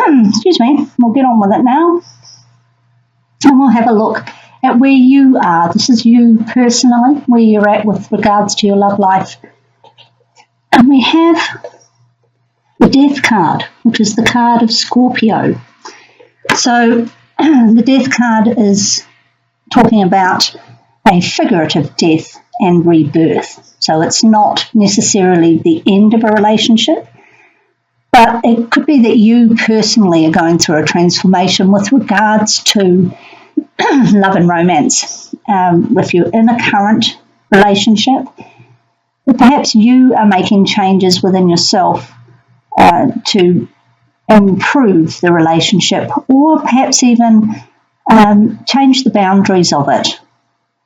excuse me, we'll get on with it now. And we'll have a look at where you are. This is you personally, where you're at with regards to your love life. And we have the Death card, which is the card of Scorpio. So the Death card is talking about a figurative death and rebirth. So it's not necessarily the end of a relationship, but it could be that you personally are going through a transformation with regards to love and romance. If you're in a current relationship, perhaps you are making changes within yourself to improve the relationship, or perhaps even change the boundaries of it,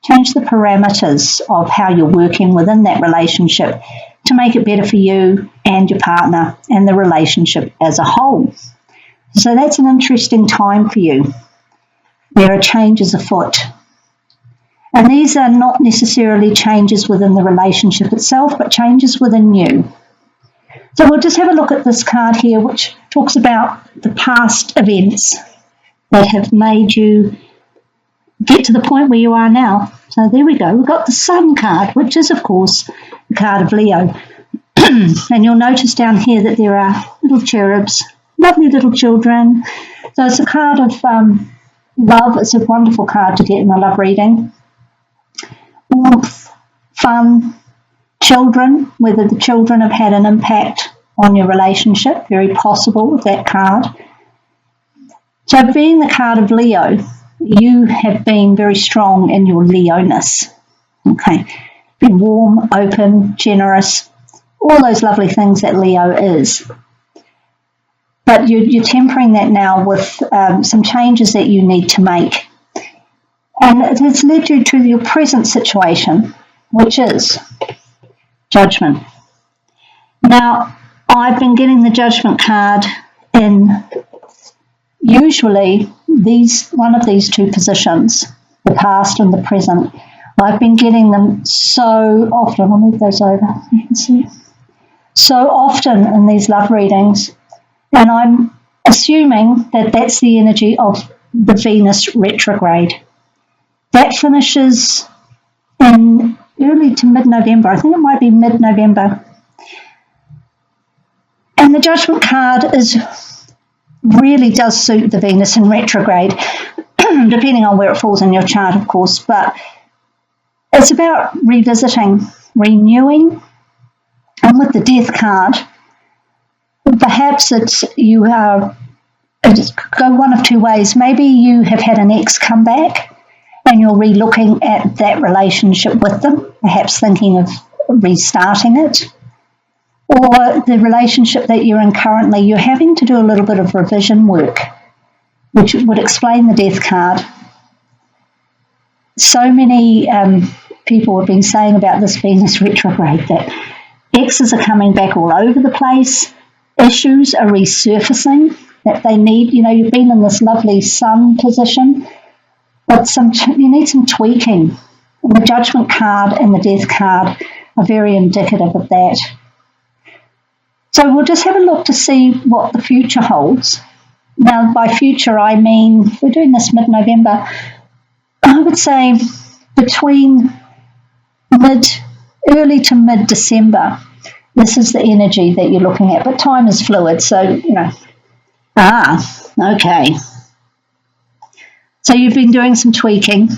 change the parameters of how you're working within that relationship to make it better for you and your partner and the relationship as a whole. So that's an interesting time for you. There are changes afoot. And these are not necessarily changes within the relationship itself, but changes within you. So we'll just have a look at this card here, which talks about the past events that have made you get to the point where you are now. So there we go. We've got the Sun card, which is, of course, the card of Leo. And you'll notice down here that there are little cherubs, lovely little children. So it's a card of love. It's a wonderful card to get in a love reading. Warmth, fun, children, whether the children have had an impact on your relationship, very possible with that card. So being the card of Leo, you have been very strong in your Leo-ness. Okay, been warm, open, generous, all those lovely things that Leo is. But you're tempering that now with some changes that you need to make. And it has led you to your present situation, which is Judgment. Now, I've been getting the Judgment card in usually one of these two positions, the past and the present. I've been getting them so often. I'll move those over. You can see. So often in these love readings, and I'm assuming that that's the energy of the Venus retrograde. That finishes in early to mid-November. I think it might be mid-November. And the Judgment card really does suit the Venus in retrograde, depending on where it falls in your chart, of course. But it's about revisiting, renewing. And with the Death card, perhaps you go one of two ways. Maybe you have had an ex come back and you're re-looking at that relationship with them, perhaps thinking of restarting it. Or the relationship that you're in currently, you're having to do a little bit of revision work, which would explain the Death card. So many people have been saying about this Venus retrograde that exes are coming back all over the place, issues are resurfacing that they need. You know, you've been in this lovely Sun position, but you need some tweaking. And the Judgment card and the Death card are very indicative of that. So we'll just have a look to see what the future holds. Now, by future, I mean, we're doing this mid-November. I would say between early to mid-December, this is the energy that you're looking at. But time is fluid, so, you know. Okay. So you've been doing some tweaking,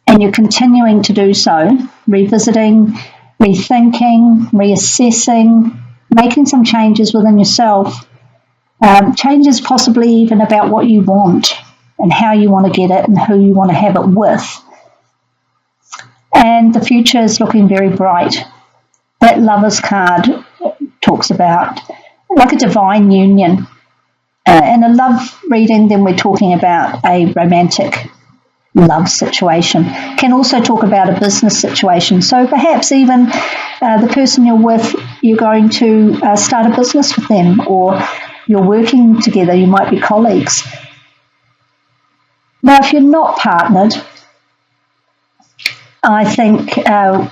and you're continuing to do so, revisiting, rethinking, reassessing, making some changes within yourself, changes possibly even about what you want and how you want to get it and who you want to have it with. And the future is looking very bright. That Lovers card talks about like a divine union. In a love reading, then we're talking about a romantic love situation. Can also talk about a business situation. So perhaps even the person you're with, you're going to start a business with them, or you're working together, you might be colleagues. Now, if you're not partnered, I think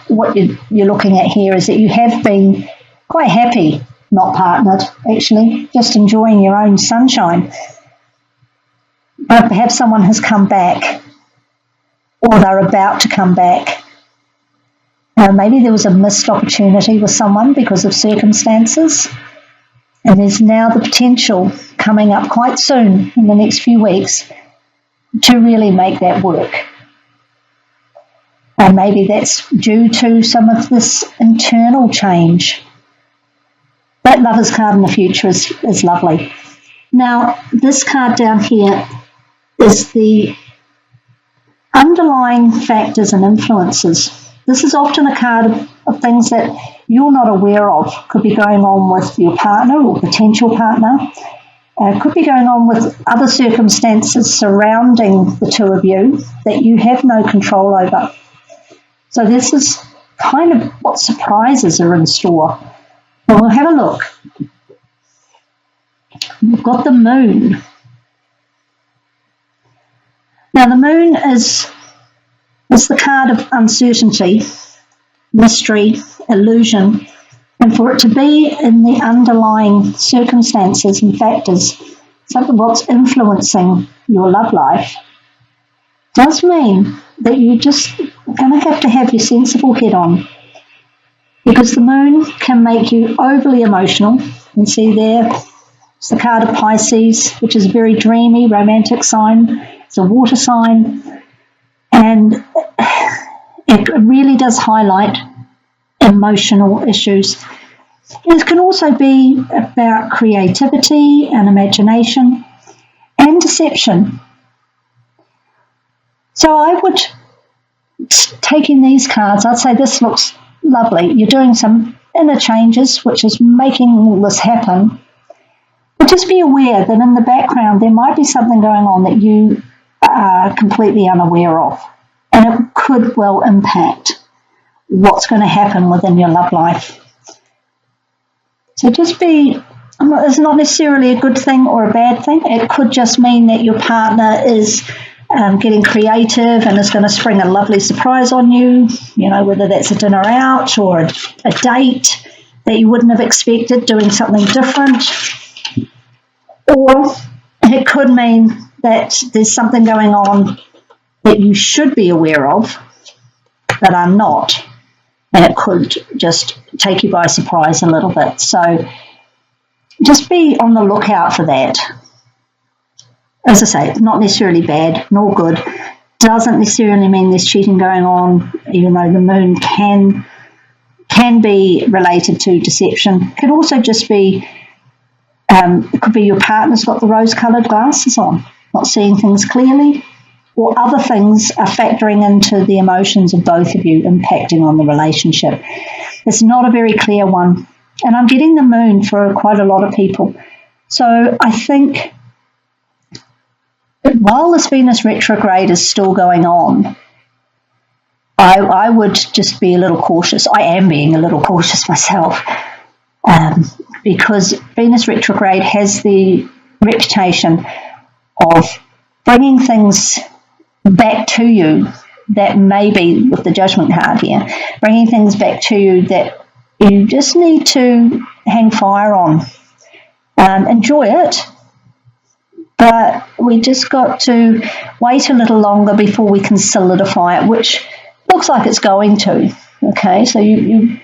what you're looking at here is that you have been quite happy not partnered, actually, just enjoying your own sunshine. But perhaps someone has come back, or they're about to come back. Maybe there was a missed opportunity with someone because of circumstances, and there's now the potential coming up quite soon in the next few weeks to really make that work. And maybe that's due to some of this internal change. That Lover's card in the future is lovely. Now, this card down here is the underlying factors and influences. This is often a card of things that you're not aware of. Could be going on with your partner or potential partner. Could be going on with other circumstances surrounding the two of you that you have no control over. So this is kind of what surprises are in store. Well, we'll have a look. We've got the Moon. Now the Moon is the card of uncertainty, mystery, illusion, and for it to be in the underlying circumstances and factors, something what's influencing your love life, does mean that you're just going to have your sensible head on, because the Moon can make you overly emotional. You can see there, it's the card of Pisces, which is a very dreamy, romantic sign. It's a water sign, and it really does highlight emotional issues. It can also be about creativity and imagination and deception. So I would, taking these cards, I'd say this looks lovely. You're doing some inner changes, which is making all this happen. But just be aware that in the background there might be something going on that you are completely unaware of, and it could well impact what's going to happen within your love life. So just be, it's not necessarily a good thing or a bad thing. It could just mean that your partner is getting creative and is going to spring a lovely surprise on you, whether that's a dinner out or a date that you wouldn't have expected, doing something different. Or it could mean that there's something going on that you should be aware of but are not, and it could just take you by surprise a little bit. So just be on the lookout for that. As I say, it's not necessarily bad nor good. Doesn't necessarily mean there's cheating going on, even though the Moon can be related to deception. It could also just be, it could be your partner's got the rose-coloured glasses on, not seeing things clearly, or other things are factoring into the emotions of both of you, impacting on the relationship. It's not a very clear one, and I'm getting the Moon for quite a lot of people. So I think while this Venus retrograde is still going on, I would just be a little cautious. I am being a little cautious myself, because Venus retrograde has the reputation of bringing things back to you that maybe, with the Judgment card here, bringing things back to you that you just need to hang fire on. Enjoy it, but we just got to wait a little longer before we can solidify it, which looks like it's going to. Okay, so you're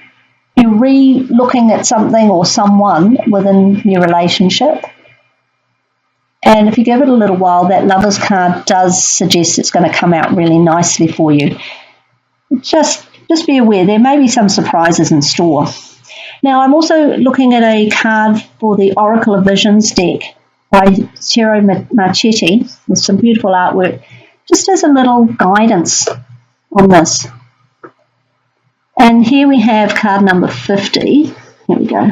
re-looking at something or someone within your relationship, and if you give it a little while, that Lover's card does suggest it's going to come out really nicely for you. Just be aware, there may be some surprises in store. Now, I'm also looking at a card for the Oracle of Visions deck by Ciro Marchetti with some beautiful artwork, just as a little guidance on this. And here we have card number 50. Here we go.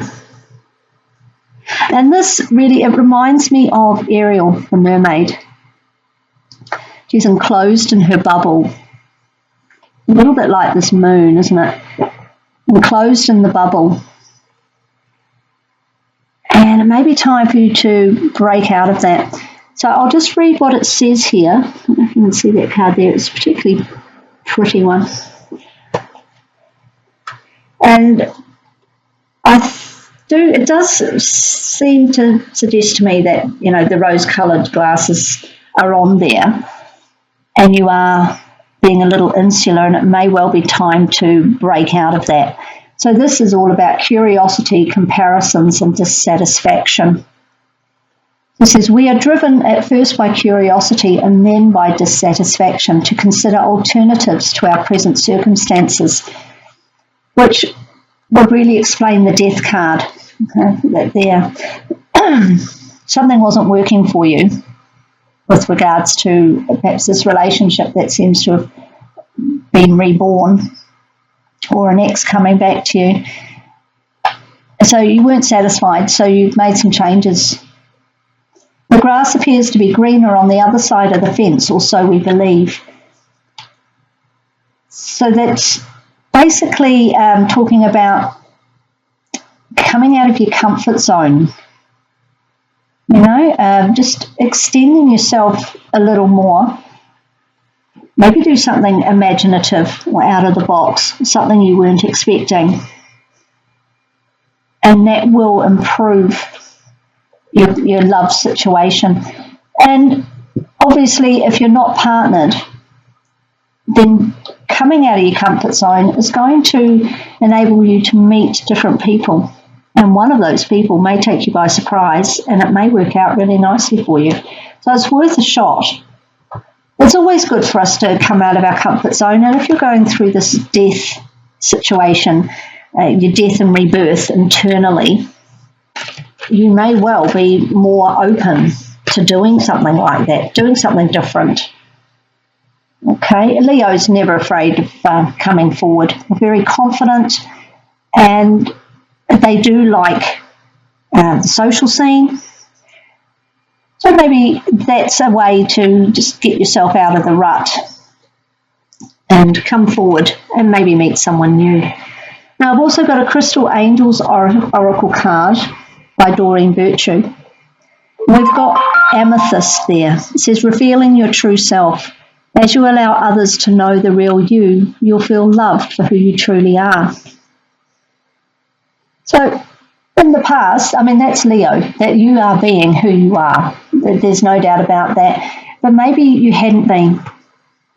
And this really, it reminds me of Ariel, the mermaid. She's enclosed in her bubble. A little bit like this Moon, isn't it? Enclosed in the bubble. And it may be time for you to break out of that. So I'll just read what it says here. I don't know if you can see that card there. It's a particularly pretty one. And it does seem to suggest to me that, the rose-coloured glasses are on there and you are being a little insular, and it may well be time to break out of that. So this is all about curiosity, comparisons, and dissatisfaction. It says, we are driven at first by curiosity and then by dissatisfaction to consider alternatives to our present circumstances, which would really explain the death card. That there, something wasn't working for you with regards to perhaps this relationship that seems to have been reborn, or an ex coming back to you. So you weren't satisfied, so you've made some changes. The grass appears to be greener on the other side of the fence, or so we believe. So that's basically talking about coming out of your comfort zone, just extending yourself a little more. Maybe do something imaginative or out of the box, something you weren't expecting. And that will improve your love situation. And obviously, if you're not partnered, then coming out of your comfort zone is going to enable you to meet different people. And one of those people may take you by surprise, and it may work out really nicely for you. So it's worth a shot. It's always good for us to come out of our comfort zone. And if you're going through this death situation, your death and rebirth internally, you may well be more open to doing something like that, doing something different. Okay, Leo's never afraid of coming forward. They're very confident, and they do like the social scene. So maybe that's a way to just get yourself out of the rut and come forward and maybe meet someone new. Now, I've also got a Crystal Angels Oracle card by Doreen Virtue. We've got amethyst there. It says, revealing your true self. As you allow others to know the real you, you'll feel loved for who you truly are. So, in the past, that's Leo, that you are being who you are. There's no doubt about that. But maybe you hadn't been.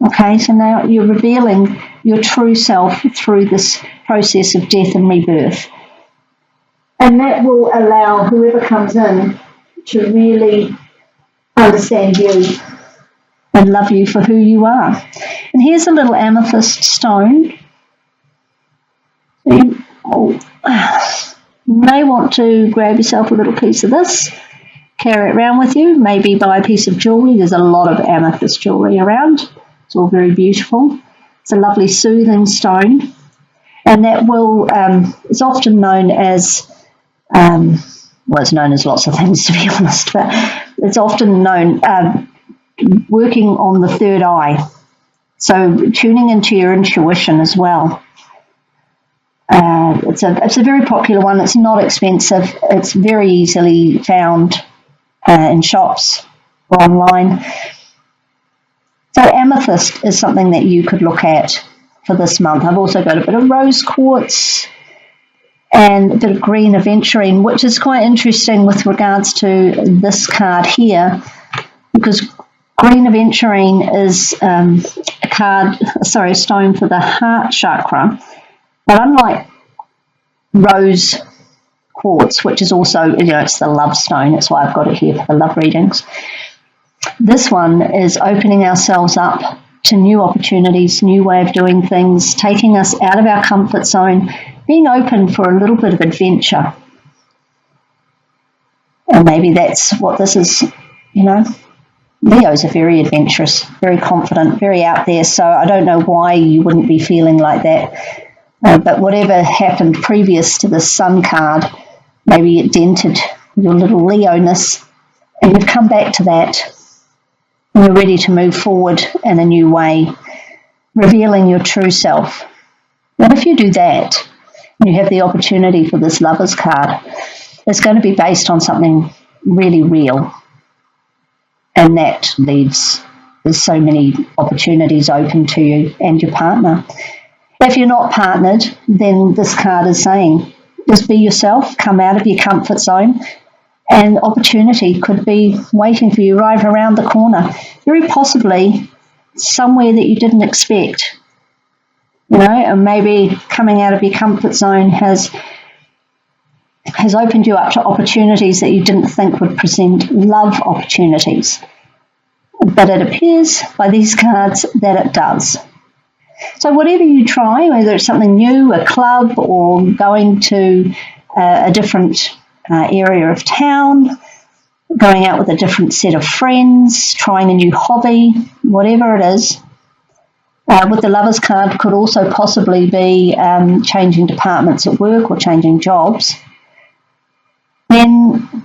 Okay, so now you're revealing your true self through this process of death and rebirth. And that will allow whoever comes in to really understand you and love you for who you are. And here's a little amethyst stone. You may want to grab yourself a little piece of this, carry it around with you, maybe buy a piece of jewellery. There's a lot of amethyst jewellery around. It's all very beautiful. It's a lovely soothing stone. And that will, it's often known as, it's known as lots of things, to be honest, but it's often known working on the third eye. So tuning into your intuition as well. It's a very popular one. It's not expensive. It's very easily found in shops or online. So amethyst is something that you could look at for this month. I've also got a bit of rose quartz and a bit of green aventurine, which is quite interesting with regards to this card here, because green aventurine is a stone for the heart chakra. But unlike rose quartz, which is also, it's the love stone, that's why I've got it here for the love readings, this one is opening ourselves up to new opportunities, new way of doing things, taking us out of our comfort zone, being open for a little bit of adventure. And maybe that's what this is, Leos are very adventurous, very confident, very out there, so I don't know why you wouldn't be feeling like that. But whatever happened previous to the Sun card, maybe it dented your little Leo-ness, and you've come back to that, and you're ready to move forward in a new way, revealing your true self. And if you do that, and you have the opportunity for this Lovers card, it's going to be based on something really real, and that leaves, there's so many opportunities open to you and your partner. If you're not partnered, then this card is saying Just be yourself, come out of your comfort zone, and opportunity could be waiting for you right around the corner, very possibly somewhere that you didn't expect. And maybe coming out of your comfort zone has opened you up to opportunities that you didn't think would present, love opportunities. But it appears by these cards that it does. So whatever you try, whether it's something new, a club, or going to a different area of town, going out with a different set of friends, trying a new hobby, whatever it is, with the Lovers card could also possibly be changing departments at work or changing jobs. Then,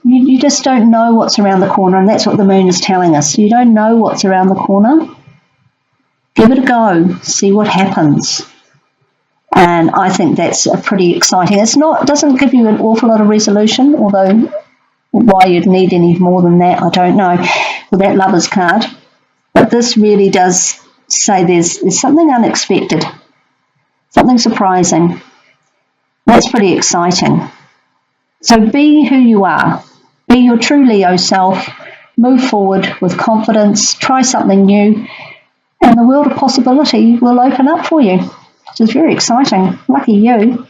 you just don't know what's around the corner, and that's what the moon is telling us. You don't know what's around the corner. Give it a go, see what happens. And I think that's pretty exciting. It doesn't give you an awful lot of resolution, although why you'd need any more than that, I don't know, with that Lovers card. But this really does say there's something unexpected, something surprising. That's pretty exciting. So be who you are. Be your true Leo self. Move forward with confidence. Try something new. And the world of possibility will open up for you, which is very exciting. Lucky you.